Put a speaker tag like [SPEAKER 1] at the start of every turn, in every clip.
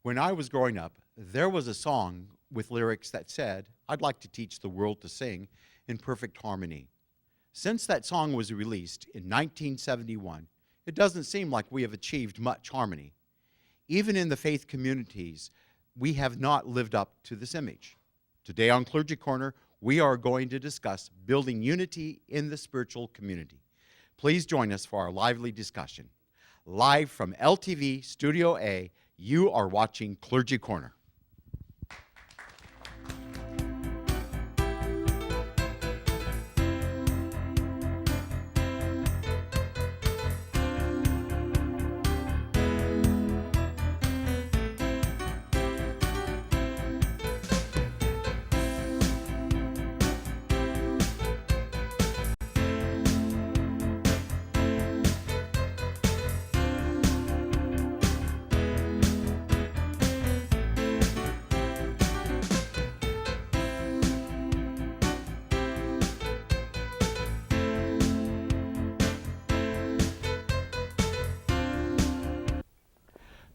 [SPEAKER 1] When I was growing up, there was a song with lyrics that said, "I'd like to teach the world to sing in perfect harmony." Since that song was released in 1971, it doesn't seem like we have achieved much harmony. Even in the faith communities, we have not lived up to this image. Today on Clergy Corner, we are going to discuss building unity in the spiritual community. Please join us for our lively discussion. Live from LTV Studio A, you are watching Clergy Corner.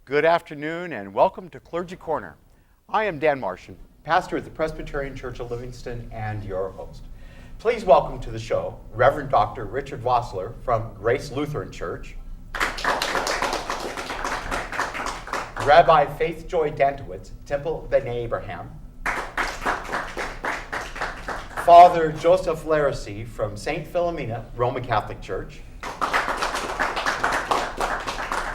[SPEAKER 1] Good afternoon and welcome to Clergy Corner. I am Dan Martian, pastor at the Presbyterian Church of Livingston and your host. Please welcome to the show Reverend Dr. Richard Vossler from Grace Lutheran Church, Rabbi Faith Joy Dantowitz, Temple B'nai Abraham, Father Joseph Laracy from St. Philomena Roman Catholic Church,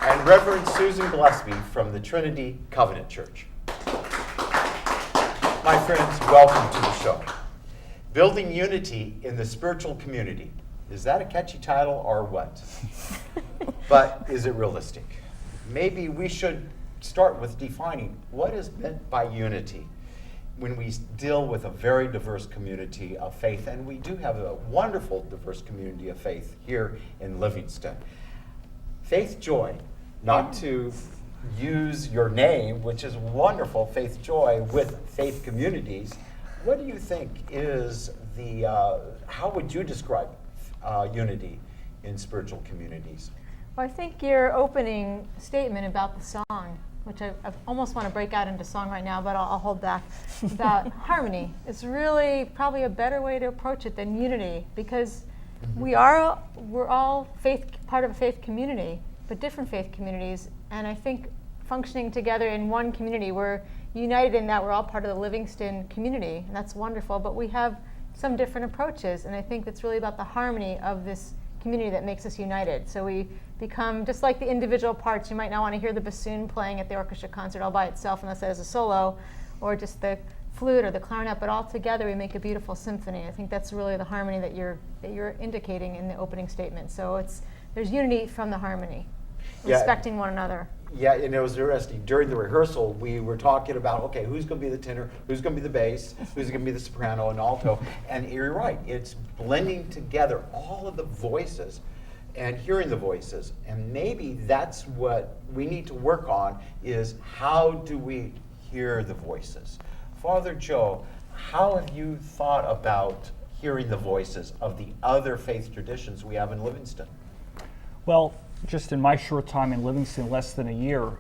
[SPEAKER 1] and Reverend Susan Gillespie from the Trinity Covenant Church. My friends, welcome to the show. Building unity in the spiritual community. Is that a catchy title or what? But is it realistic? Maybe we should start with defining what is meant by unity when we deal with a very diverse community of faith, and we do have a wonderful diverse community of faith here in Livingston. Faith Joy, not to use your name, which is wonderful, Faith Joy, with faith communities, what do you think is how would you describe unity in spiritual communities?
[SPEAKER 2] Well, I think your opening statement about the song, which I almost want to break out into song right now, but I'll hold back, about harmony, is really probably a better way to approach it than unity, because we're all part of a faith community, but different faith communities, and I think functioning together in one community, we're united in that we're all part of the Livingston community, and that's wonderful, but we have some different approaches, and I think it's really about the harmony of this community that makes us united. So we become, just like the individual parts, you might not want to hear the bassoon playing at the orchestra concert all by itself unless it has a solo, or just the flute or the clarinet, but all together we make a beautiful symphony. I think that's really the harmony that you're indicating in the opening statement. So there's unity from the harmony, respecting one another.
[SPEAKER 1] Yeah, and it was interesting. During the rehearsal, we were talking about, okay, who's going to be the tenor, who's going to be the bass, who's going to be the soprano and alto. And you're right, it's blending together all of the voices and hearing the voices. And maybe that's what we need to work on, is how do we hear the voices? Father Joe, how have you thought about hearing the voices of the other faith traditions we have in Livingston?
[SPEAKER 3] Well, just in my short time in Livingston, less than a year,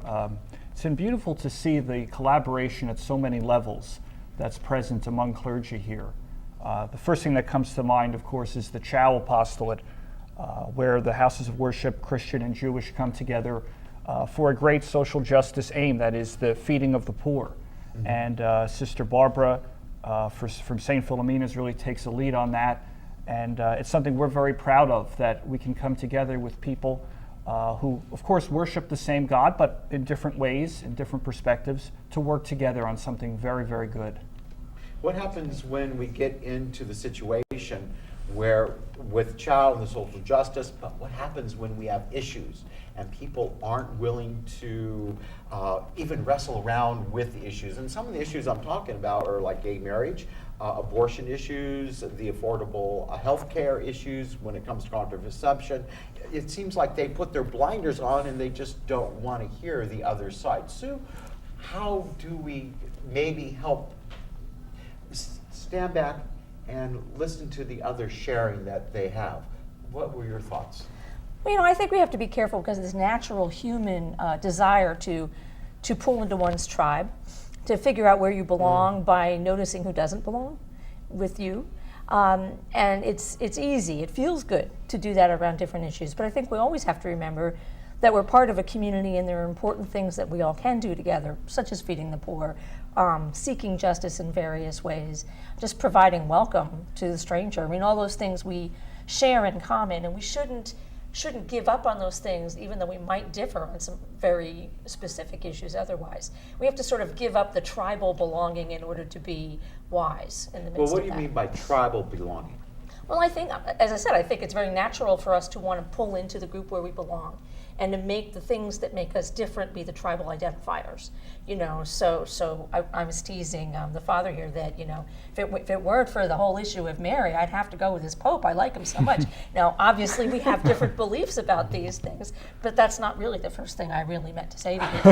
[SPEAKER 3] it's been beautiful to see the collaboration at so many levels that's present among clergy here. The first thing that comes to mind, of course, is the Chow Apostolate, where the houses of worship, Christian and Jewish, come together for a great social justice aim, that is the feeding of the poor. Mm-hmm. And Sister Barbara from St. Philomena's really takes a lead on that. And it's something we're very proud of, that we can come together with people who, of course, worship the same God, but in different ways, in different perspectives, to work together on something very, very good.
[SPEAKER 1] What happens when we get into the situation where, with child and the social justice, but what happens when we have issues and people aren't willing to even wrestle around with the issues? And some of the issues I'm talking about are like gay marriage, abortion issues, the affordable health care issues when it comes to contraception. It seems like they put their blinders on and they just don't want to hear the other side. Sue, how do we maybe help stand back and listen to the other sharing that they have? What were your thoughts?
[SPEAKER 4] Well, I think we have to be careful because of this natural human desire to to pull into one's tribe, to figure out where you belong by noticing who doesn't belong with you. And it's easy, it feels good to do that around different issues, but I think we always have to remember that we're part of a community and there are important things that we all can do together, such as feeding the poor, seeking justice in various ways, just providing welcome to the stranger. I mean, all those things we share in common, and we shouldn't give up on those things, even though we might differ on some very specific issues otherwise. We have to sort of give up the tribal belonging in order to be wise in the midst of that.
[SPEAKER 1] Well, what do you mean by tribal belonging?
[SPEAKER 4] Well, I think, as I said, I think it's very natural for us to want to pull into the group where we belong and to make the things that make us different be the tribal identifiers. You know, so I was teasing the father here that, you know, if it weren't for the whole issue of Mary, I'd have to go with this Pope. I like him so much. Now, obviously, we have different beliefs about these things, but that's not really the first thing I really meant to say to you.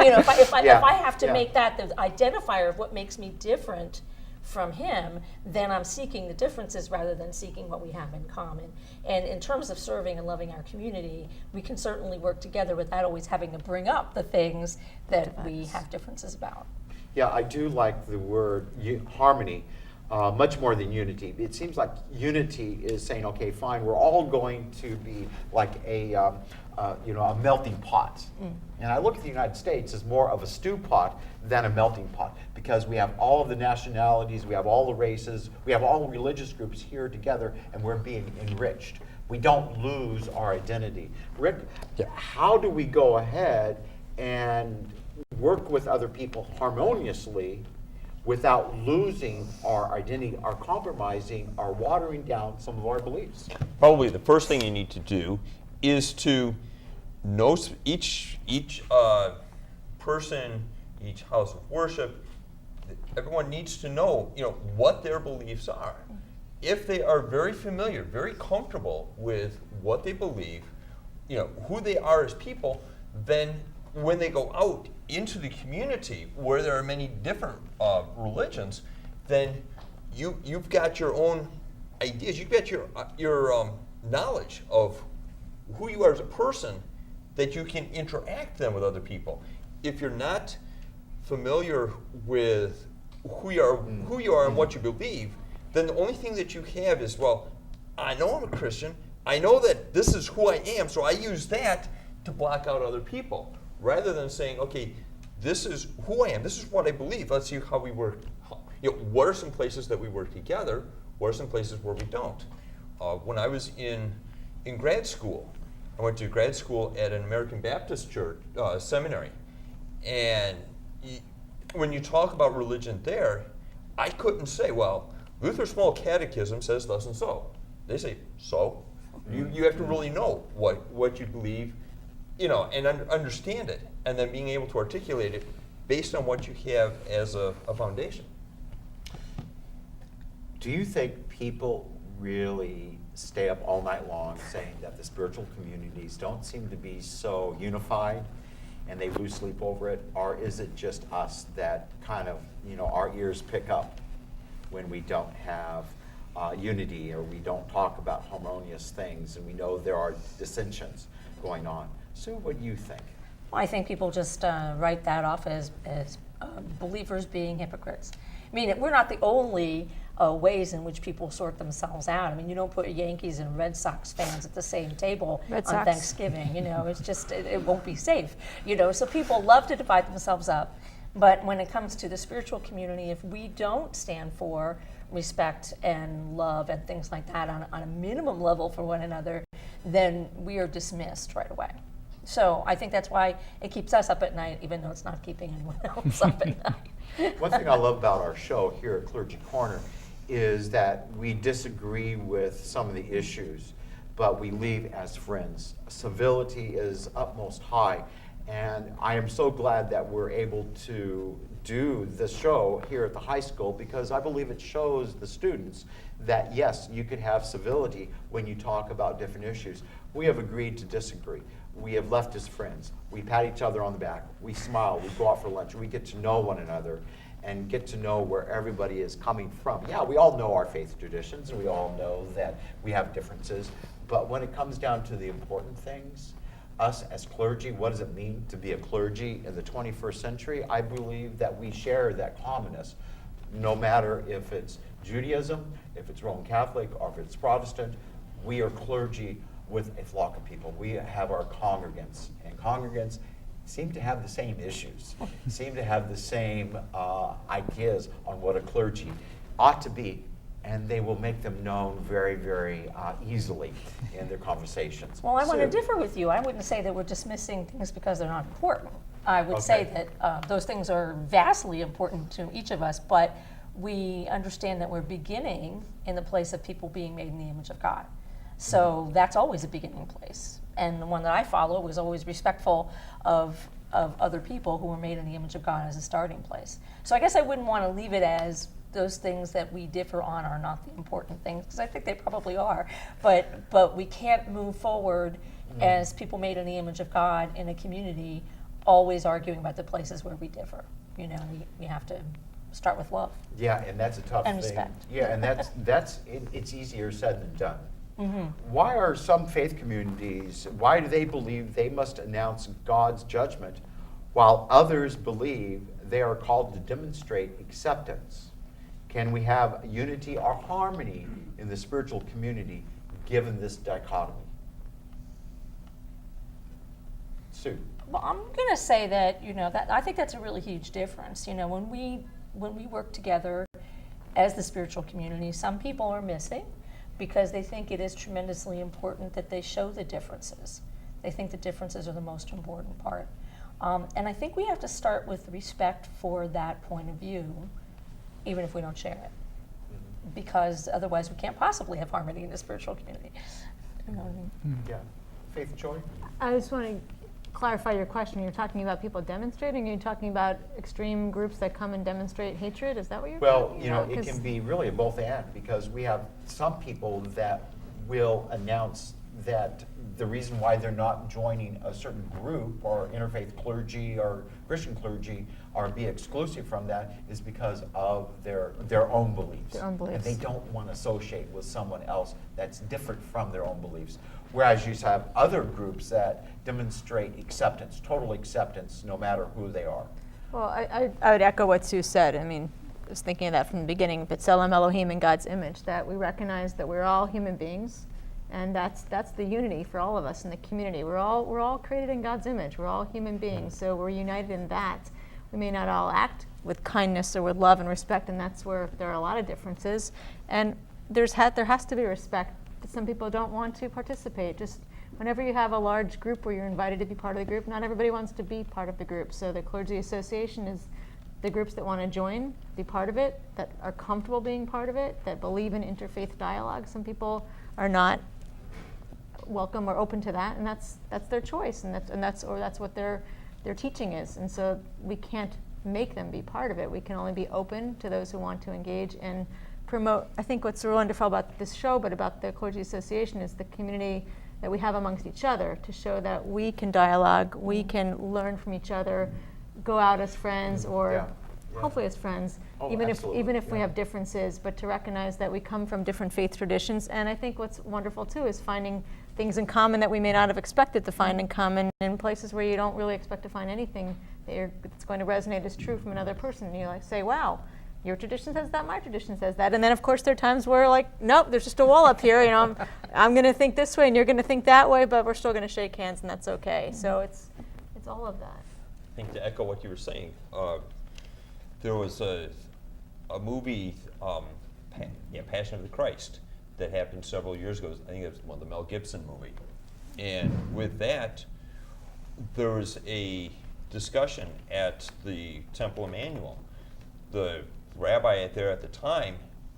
[SPEAKER 4] You know, if I have to make that the identifier of what makes me different from him, then I'm seeking the differences rather than seeking what we have in common. And in terms of serving and loving our community, we can certainly work together without always having to bring up the things that we have differences about.
[SPEAKER 1] Yeah, I do like the word harmony much more than unity. It seems like unity is saying, okay, fine, we're all going to be like a melting pot. And I look at the United States as more of a stew pot than a melting pot, because we have all of the nationalities, we have all the races, we have all the religious groups here together, and we're being enriched. We don't lose our identity. Rick, how do we go ahead and work with other people harmoniously without losing our identity, or compromising, or watering down some of our beliefs?
[SPEAKER 5] Probably the first thing you need to do is to know each person, each house of worship. Everyone needs to know, you know, what their beliefs are. If they are very familiar, very comfortable with what they believe, you know, who they are as people, then when they go out into the community where there are many different religions, then you've got your own ideas. You've got your knowledge of who you are as a person, that you can interact then with other people. If you're not familiar with who you are and what you believe, then the only thing that you have is, well, I know I'm a Christian. I know that this is who I am, so I use that to block out other people, rather than saying, okay, this is who I am. This is what I believe. Let's see how we work. You know, what are some places that we work together? What are some places where we don't? When I was in grad school, I went to grad school at an American Baptist church seminary, and when you talk about religion there, I couldn't say, well, Luther's Small Catechism says thus and so. They say, so? You have to really know what you believe, you know, and understand it, and then being able to articulate it based on what you have as a foundation.
[SPEAKER 1] Do you think people really stay up all night long saying that the spiritual communities don't seem to be so unified and they lose sleep over it? Or is it just us that kind of, you know, our ears pick up when we don't have unity, or we don't talk about harmonious things, and we know there are dissensions going on? Sue, what do you think?
[SPEAKER 4] Well, I think people just write that off as believers being hypocrites. I mean, we're not the only ways in which people sort themselves out. I mean, you don't put Yankees and Red Sox fans at the same table on Thanksgiving. You know, it's just, it won't be safe. You know, so people love to divide themselves up. But when it comes to the spiritual community, if we don't stand for respect and love and things like that on a minimum level for one another, then we are dismissed right away. So I think that's why it keeps us up at night, even though it's not keeping anyone else up at night.
[SPEAKER 1] One thing I love about our show here at Clergy Corner is that we disagree with some of the issues, but we leave as friends. Civility is utmost high, and I am so glad that we're able to do the show here at the high school, because I believe it shows the students that yes, you can have civility when you talk about different issues. We have agreed to disagree. We have left as friends. We pat each other on the back. We smile. We go out for lunch. We get to know one another and get to know where everybody is coming from. Yeah, we all know our faith traditions, and we all know that we have differences. But when it comes down to the important things, us as clergy, what does it mean to be a clergy in the 21st century? I believe that we share that commonness, no matter if it's Judaism, if it's Roman Catholic, or if it's Protestant. We are clergy with a flock of people. We have our congregants, and congregants seem to have the same issues, seem to have the same ideas on what a clergy ought to be, and they will make them known very, very easily in their conversations.
[SPEAKER 4] Well, I want to
[SPEAKER 1] Sue.
[SPEAKER 4] differ with you. I wouldn't say that we're dismissing things because they're not important. I would say
[SPEAKER 1] Okay.
[SPEAKER 4] that those things are vastly important to each of us, but we understand that we're beginning in the place of people being made in the image of God. So that's always a beginning place. And the one that I follow was always respectful of other people who were made in the image of God as a starting place. So I guess I wouldn't want to leave it as those things that we differ on are not the important things, because I think they probably are. But we can't move forward as people made in the image of God in a community always arguing about the places where we differ. You know, we have to start with love.
[SPEAKER 1] Yeah, and that's a tough
[SPEAKER 4] And
[SPEAKER 1] thing.
[SPEAKER 4] respect.
[SPEAKER 1] Yeah, and it's easier said than done. Why are some faith communities, why do they believe they must announce God's judgment while others believe they are called to demonstrate acceptance? Can we have unity or harmony in the spiritual community given this dichotomy? Sue.
[SPEAKER 4] Well, I'm going to say that, you know, that I think that's a really huge difference. You know, when we work together as the spiritual community, some people are missing because they think it is tremendously important that they show the differences. They think the differences are the most important part. And I think we have to start with respect for that point of view, even if we don't share it. Because otherwise we can't possibly have harmony in the spiritual community. You know what I mean?
[SPEAKER 1] Yeah. Faith Joy?
[SPEAKER 2] I just want to clarify your question. You're talking about people demonstrating, or you're talking about extreme groups that come and demonstrate hatred? Is that what you're
[SPEAKER 1] Well,
[SPEAKER 2] talking
[SPEAKER 1] you know,
[SPEAKER 2] about?
[SPEAKER 1] it
[SPEAKER 2] 'Cause-
[SPEAKER 1] can be really a both and, because we have some people that will announce that the reason why they're not joining a certain group or interfaith clergy or Christian clergy or be exclusive from that is because of their own beliefs.
[SPEAKER 2] Their own beliefs.
[SPEAKER 1] And they don't want to associate with someone else that's different from their own beliefs. Whereas you have other groups that demonstrate acceptance, total acceptance, no matter who they are.
[SPEAKER 2] Well, I would echo what Sue said. I mean, I was thinking of that from the beginning, B'Tselem Elohim in God's image, that we recognize that we're all human beings, and that's the unity for all of us in the community. We're all created in God's image. We're all human beings, so we're united in that. We may not all act with kindness or with love and respect, and that's where there are a lot of differences. And there has to be respect. Some people don't want to participate. Just whenever you have a large group where you're invited to be part of the group, not everybody wants to be part of the group. So the Clergy Association is the groups that want to join, be part of it, that are comfortable being part of it, that believe in interfaith dialogue. Some people are not welcome or open to that, and that's their choice, and that's what their teaching is. And so we can't make them be part of it. We can only be open to those who want to engage and promote. I think what's so wonderful about this show, but about the Clergy Association, is the community that we have amongst each other to show that we can dialogue, we can learn from each other, go out as friends, or
[SPEAKER 1] Yeah. Yeah.
[SPEAKER 2] hopefully as friends,
[SPEAKER 1] Oh,
[SPEAKER 2] even
[SPEAKER 1] absolutely,
[SPEAKER 2] if we
[SPEAKER 1] yeah.
[SPEAKER 2] have differences, but to recognize that we come from different faith traditions. And I think what's wonderful too is finding things in common that we may not have expected to find in common in places where you don't really expect to find anything that's going to resonate as true from another person. And you like say, wow, your tradition says that, my tradition says that. And then of course there are times where like, nope, there's just a wall up here, you know, I'm going to think this way and you're going to think that way, but we're still going to shake hands, and that's okay. So it's all of that.
[SPEAKER 5] I think to echo what you were saying, there was a movie, Passion of the Christ, that happened several years ago. I think it was one of the Mel Gibson movie. And with that, there was a discussion at the Temple Emmanuel. The rabbi there at the time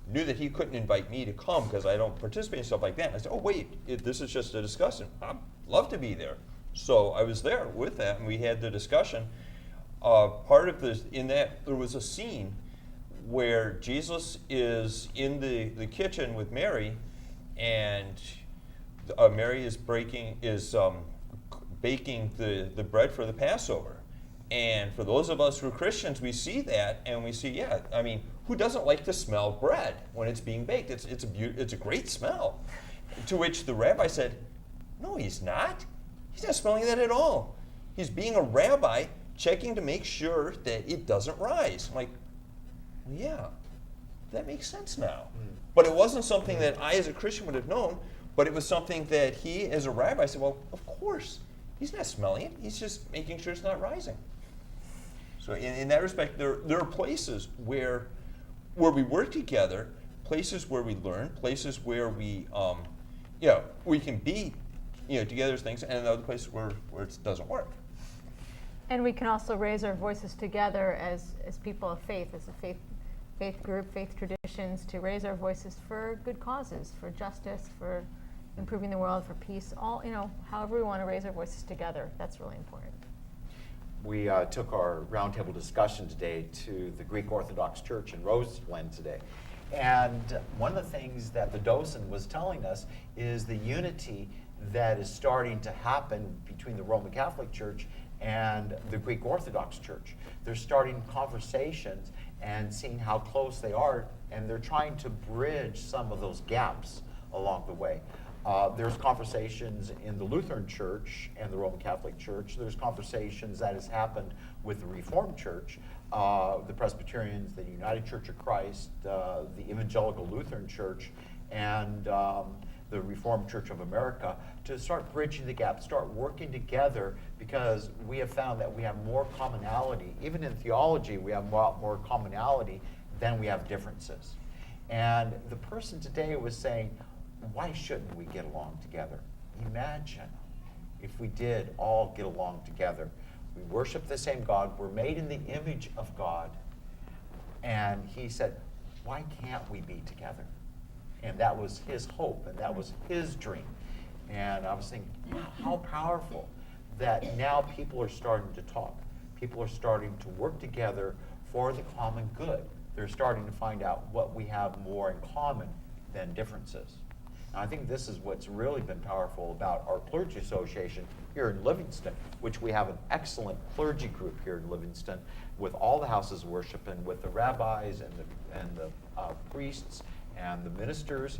[SPEAKER 5] knew that he couldn't invite me to come because I don't participate in stuff like that. And I said, oh wait, this is just a discussion. I'd love to be there. So I was there with that, and we had the discussion. Part of this, in that, there was a scene where Jesus is in the kitchen with Mary, and Mary is baking the bread for the Passover. And for those of us who are Christians, we see that, and we see, yeah, I mean, who doesn't like to smell bread when it's being baked? It's a great smell. To which the rabbi said, no, he's not. He's not smelling that at all. He's being a rabbi, checking to make sure that it doesn't rise. I'm like, well, yeah, that makes sense now. But it wasn't something that I as a Christian would have known, but it was something that he as a rabbi said, well, of course, he's not smelling it. He's just making sure it's not rising. So in that respect, there are places where we work together, places where we learn, places where we we can be together as things, and other places where it doesn't work.
[SPEAKER 2] And we can also raise our voices together as people of faith, as a faith group, faith traditions, to raise our voices for good causes, for justice, for improving the world, for peace, however we want to raise our voices together. That's really important.
[SPEAKER 1] We took our roundtable discussion today to the Greek Orthodox Church in Roseland today. And one of the things that the docent was telling us is the unity that is starting to happen between the Roman Catholic Church and the Greek Orthodox Church. They're starting conversations and seeing how close they are, and they're trying to bridge some of those gaps along the way. There's conversations in the Lutheran Church and the Roman Catholic Church. There's conversations that has happened with the Reformed Church, the Presbyterians, the United Church of Christ, the Evangelical Lutheran Church, and the Reformed Church of America, to start bridging the gap, start working together, because we have found that we have more commonality. Even in theology, we have a lot more commonality than we have differences. And the person today was saying, why shouldn't we get along together? Imagine if we did all get along together. We worship the same God. We're made in the image of God. And he said, why can't we be together? And that was his hope, and that was his dream. And I was thinking, how powerful that now people are starting to talk. People are starting to work together for the common good. They're starting to find out what we have more in common than differences. And I think this is what's really been powerful about our clergy association here in Livingston, which we have an excellent clergy group here in Livingston with all the houses of worship and with the rabbis and the priests and the ministers.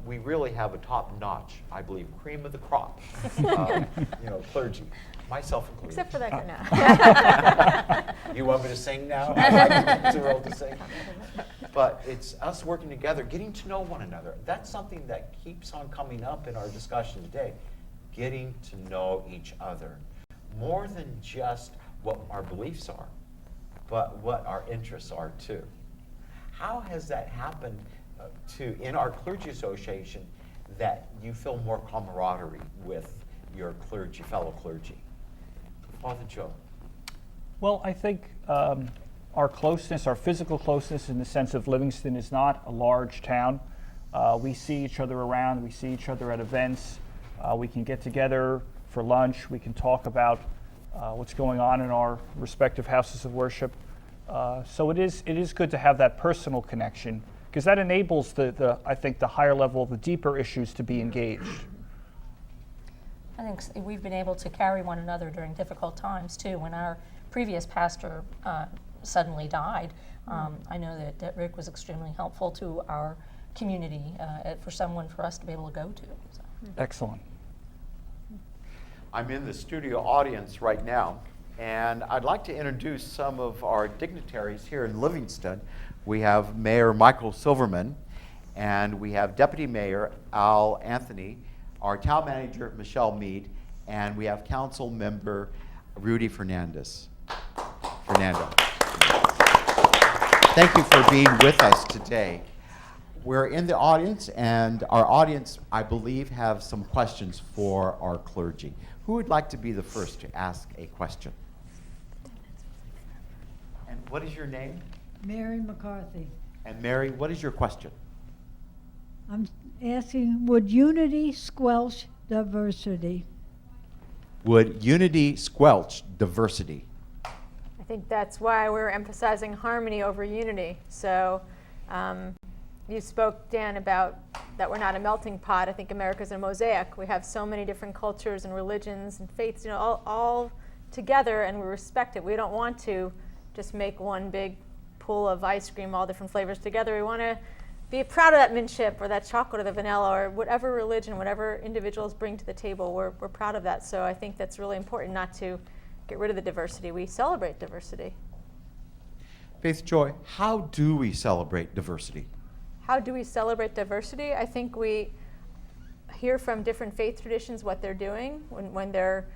[SPEAKER 1] We really have a top-notch, I believe, cream of the crop, clergy, myself included.
[SPEAKER 2] Except for that guy now.
[SPEAKER 1] You want me to sing now? I'm too old to sing. But it's us working together, getting to know one another. That's something that keeps on coming up in our discussion today, getting to know each other. More than just what our beliefs are, but what our interests are too. How has that happened in our clergy association that you feel more camaraderie with your clergy, fellow clergy? Father Joe.
[SPEAKER 3] Well, I think our closeness, our physical closeness in the sense of Livingston is not a large town. We see each other around, we see each other at events, we can get together for lunch, we can talk about what's going on in our respective houses of worship. So it is good to have that personal connection, because that enables I think the higher level, the deeper issues to be engaged.
[SPEAKER 4] I think we've been able to carry one another during difficult times too. When our previous pastor suddenly died, I know that Rick was extremely helpful to our community, for someone for us to be able to go to. So.
[SPEAKER 3] Excellent.
[SPEAKER 1] I'm in the studio audience right now, and I'd like to introduce some of our dignitaries here in Livingston. We have Mayor Michael Silverman, and we have Deputy Mayor Al Anthony, our town manager Michelle Mead, and we have council member Rudy Fernando. Thank you for being with us today. We're in the audience, and our audience, I believe, have some questions for our clergy. Who would like to be the first to ask a question? And what is your name?
[SPEAKER 6] Mary McCarthy.
[SPEAKER 1] And Mary, what is your question?
[SPEAKER 6] I'm asking, would unity squelch diversity?
[SPEAKER 1] Would unity squelch diversity?
[SPEAKER 2] I think that's why we're emphasizing harmony over unity. So you spoke, Dan, about that we're not a melting pot. I think America's a mosaic. We have so many different cultures and religions and faiths, all together, and we respect it. We don't want to just make one big pool of ice cream, all different flavors together. We want to be proud of that mint chip or that chocolate or the vanilla or whatever religion, whatever individuals bring to the table. We're proud of that. So I think that's really important, not to get rid of the diversity. We celebrate diversity.
[SPEAKER 1] Faith Joy, how do we celebrate diversity?
[SPEAKER 2] How do we celebrate diversity? I think we hear from different faith traditions what they're doing. When they're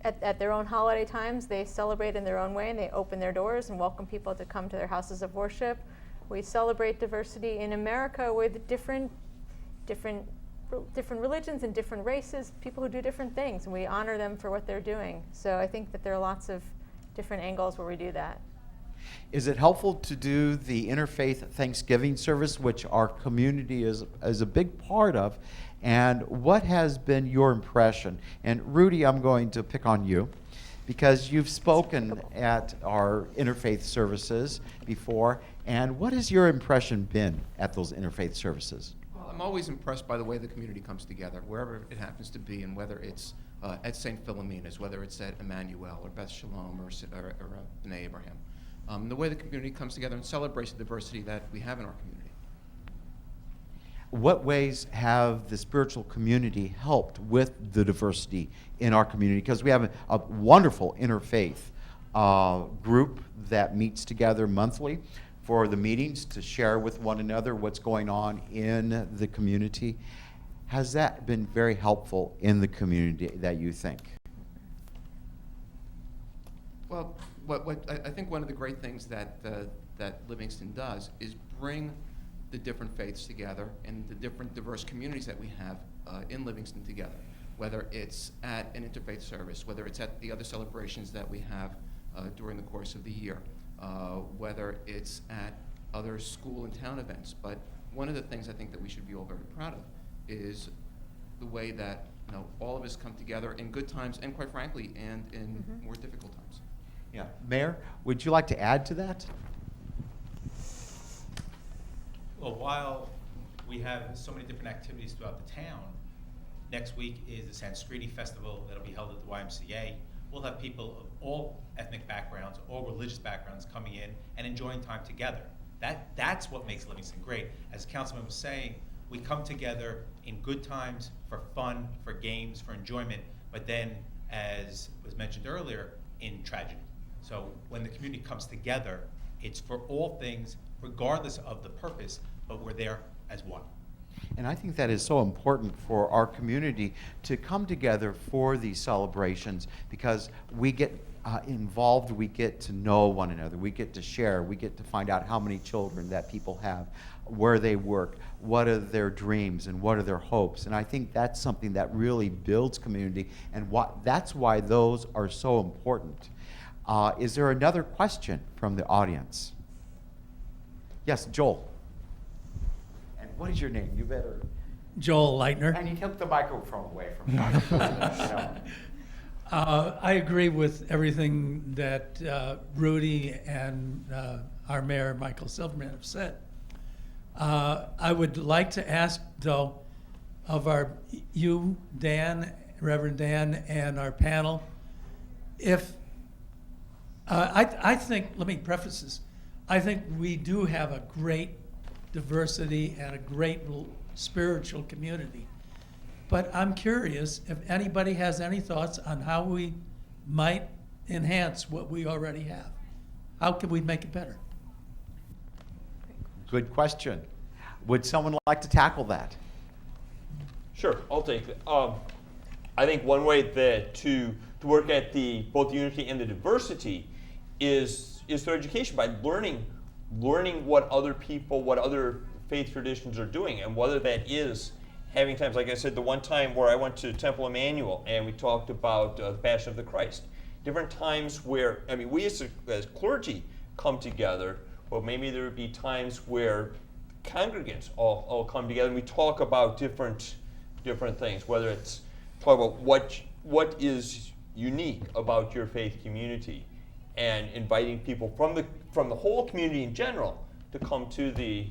[SPEAKER 2] at their own holiday times, they celebrate in their own way, and they open their doors and welcome people to come to their houses of worship. We celebrate diversity in America with different religions and different races, people who do different things, and we honor them for what they're doing. So I think that there are lots of different angles where we do that.
[SPEAKER 1] Is it helpful to do the interfaith Thanksgiving service, which our community is a big part of? And what has been your impression? And Rudy, I'm going to pick on you because you've spoken at our interfaith services before. And what has your impression been at those interfaith services?
[SPEAKER 7] Well, I'm always impressed by the way the community comes together, wherever it happens to be, and whether it's at St. Philomena's, whether it's at Emmanuel or Beth Shalom or B'nai Abraham. The way the community comes together and celebrates the diversity that we have in our community.
[SPEAKER 1] What ways have the spiritual community helped with the diversity in our community? Because we have a wonderful interfaith group that meets together monthly for the meetings to share with one another what's going on in the community. Has that been very helpful in the community that you think?
[SPEAKER 7] Well, I think one of the great things that Livingston does is bring the different faiths together and the different diverse communities that we have in Livingston together, whether it's at an interfaith service, whether it's at the other celebrations that we have during the course of the year, whether it's at other school and town events. But one of the things I think that we should be all very proud of is the way that all of us come together in good times and, quite frankly, and in more difficult times.
[SPEAKER 1] Yeah. Mayor, would you like to add to that?
[SPEAKER 8] Well, while we have so many different activities throughout the town, next week is the Sanskriti Festival that'll be held at the YMCA. We'll have people of all ethnic backgrounds, all religious backgrounds coming in and enjoying time together. That's what makes Livingston great. As Councilman was saying, we come together in good times for fun, for games, for enjoyment, but then, as was mentioned earlier, in tragedy. So when the community comes together, it's for all things, regardless of the purpose, but we're there as one.
[SPEAKER 1] And I think that is so important for our community to come together for these celebrations, because we get involved, we get to know one another, we get to share, we get to find out how many children that people have, where they work, what are their dreams, and what are their hopes. And I think that's something that really builds community, and that's why those are so important. Is there another question from the audience? Yes, Joel. And what is your name? You better.
[SPEAKER 9] Joel Leitner.
[SPEAKER 1] And you took the microphone away from you.
[SPEAKER 9] I agree with everything that Rudy and our mayor, Michael Silverman, have said. I would like to ask, though, of you, Dan, Reverend Dan, and our panel, if I think, let me preface this, I think we do have a great diversity and a great spiritual community. But I'm curious if anybody has any thoughts on how we might enhance what we already have. How can we make it better?
[SPEAKER 1] Good question. Would someone like to tackle that?
[SPEAKER 5] Sure, I'll take it. I think one way that to work at both the unity and the diversity is through education, by learning what other people, what other faith traditions are doing, and whether that is having times, like I said, the one time where I went to Temple Emmanuel and we talked about the Passion of the Christ. Different times where, we as clergy come together, but maybe there would be times where congregants all come together and we talk about different things, whether it's talk about what is unique about your faith community, and inviting people from the whole community in general to come to the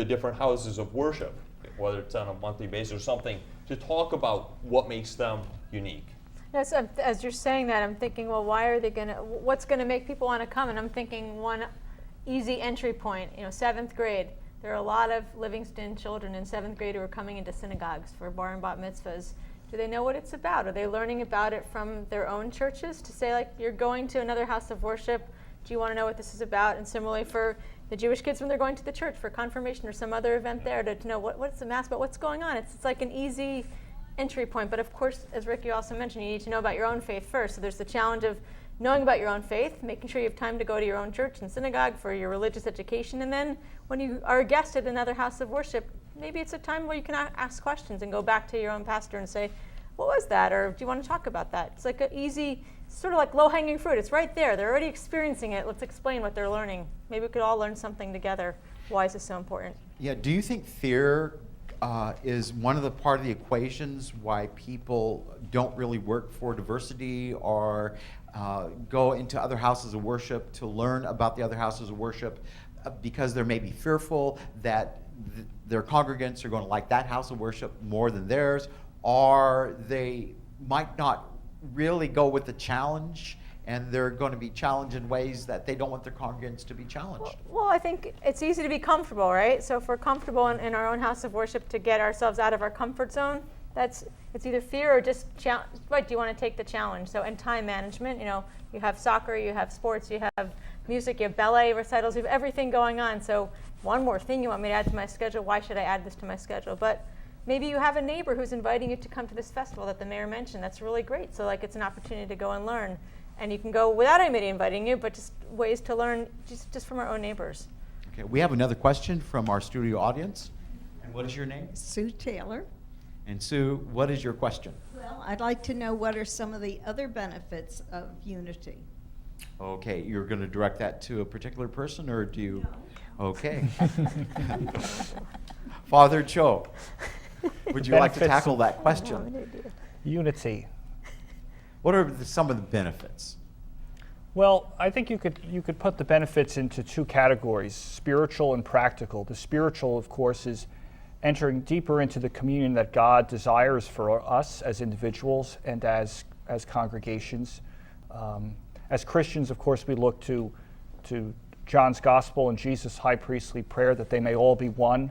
[SPEAKER 5] different houses of worship, whether it's on a monthly basis or something, to talk about what makes them unique.
[SPEAKER 2] Yes, as you're saying that, I'm thinking, well, what's gonna make people want to come? And I'm thinking one easy entry point, 7th grade. There are a lot of Livingston children in 7th grade who are coming into synagogues for bar and bat mitzvahs. Do they know what it's about? Are they learning about it from their own churches to say, like, you're going to another house of worship, do you want to know what this is about? And similarly for the Jewish kids when they're going to the church for confirmation or some other event there, to know what's the Mass about, what's going on. It's like an easy entry point. But of course, as Rick, you also mentioned, you need to know about your own faith first. So there's the challenge of knowing about your own faith, making sure you have time to go to your own church and synagogue for your religious education. And then when you are a guest at another house of worship, maybe it's a time where you can ask questions and go back to your own pastor and say, what was that? Or do you want to talk about that? It's like an easy, sort of like low-hanging fruit. It's right there. They're already experiencing it. Let's explain what they're learning. Maybe we could all learn something together. Why is this so important?
[SPEAKER 1] Yeah, do you think fear is one of the part of the equations why people don't really work for diversity or go into other houses of worship to learn about the other houses of worship because they're maybe fearful that their congregants are going to like that house of worship more than theirs, or they might not really go with the challenge and they're going to be challenged in ways that they don't want their congregants to be challenged?
[SPEAKER 2] Well, I think it's easy to be comfortable, right? So if we're comfortable in our own house of worship to get ourselves out of our comfort zone, it's either fear or just right, do you want to take the challenge? So in time management, you have soccer, you have sports, you have music, you have ballet recitals, you have everything going on. So one more thing you want me to add to my schedule, why should I add this to my schedule? But maybe you have a neighbor who's inviting you to come to this festival that the mayor mentioned. That's really great. So it's an opportunity to go and learn. And you can go without anybody inviting you, but just ways to learn just from our own neighbors.
[SPEAKER 1] Okay, we have another question from our studio audience. And what is your name?
[SPEAKER 10] Sue Taylor.
[SPEAKER 1] And Sue, what is your question?
[SPEAKER 10] Well, I'd like to know what are some of the other benefits of unity?
[SPEAKER 1] Okay, you're going to direct that to a particular person, or do you?
[SPEAKER 10] No.
[SPEAKER 1] Okay. Father Cho, would you like to
[SPEAKER 3] Benefits
[SPEAKER 1] tackle that question?
[SPEAKER 3] Unity.
[SPEAKER 1] What are some of the benefits?
[SPEAKER 3] Well, I think you could put the benefits into two categories, spiritual and practical. The spiritual, of course, is entering deeper into the communion that God desires for us as individuals and as congregations. As Christians, of course, we look to John's Gospel and Jesus' high priestly prayer that they may all be one.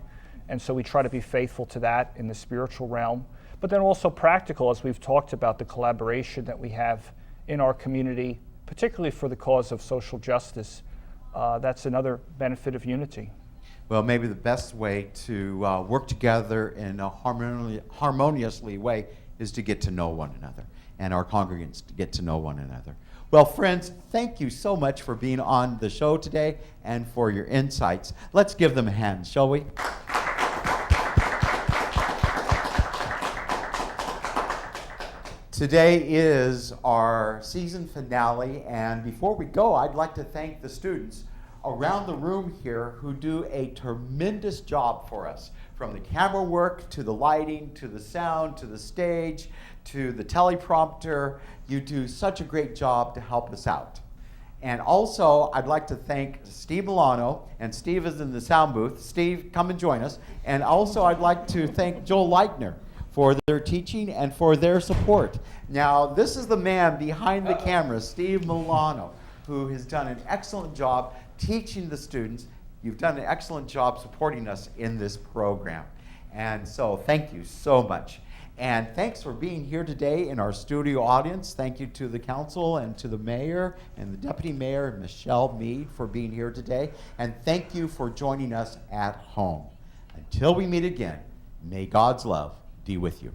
[SPEAKER 3] And so we try to be faithful to that in the spiritual realm. But then also practical, as we've talked about, the collaboration that we have in our community, particularly for the cause of social justice. That's another benefit of unity.
[SPEAKER 1] Well, maybe the best way to work together in a harmoniously way is to get to know one another, and our congregants to get to know one another. Well, friends, thank you so much for being on the show today and for your insights. Let's give them a hand, shall we? Today is our season finale, and before we go, I'd like to thank the students around the room here who do a tremendous job for us, from the camera work to the lighting to the sound to the stage to the teleprompter. You do such a great job to help us out. And also, I'd like to thank Steve Milano, and Steve is in the sound booth. Steve, come and join us. And also, I'd like to thank Joel Leitner for their teaching and for their support. Now, this is the man behind the camera, Steve Milano, who has done an excellent job teaching the students. You've done an excellent job supporting us in this program. And so thank you so much. And thanks for being here today in our studio audience. Thank you to the council and to the mayor and the deputy mayor, Michelle Mead, for being here today. And thank you for joining us at home. Until we meet again, may God's love be with you.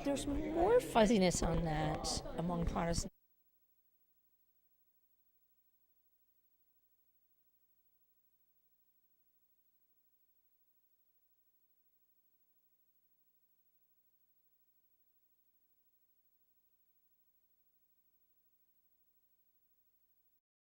[SPEAKER 4] There's more fuzziness on that among Protestants.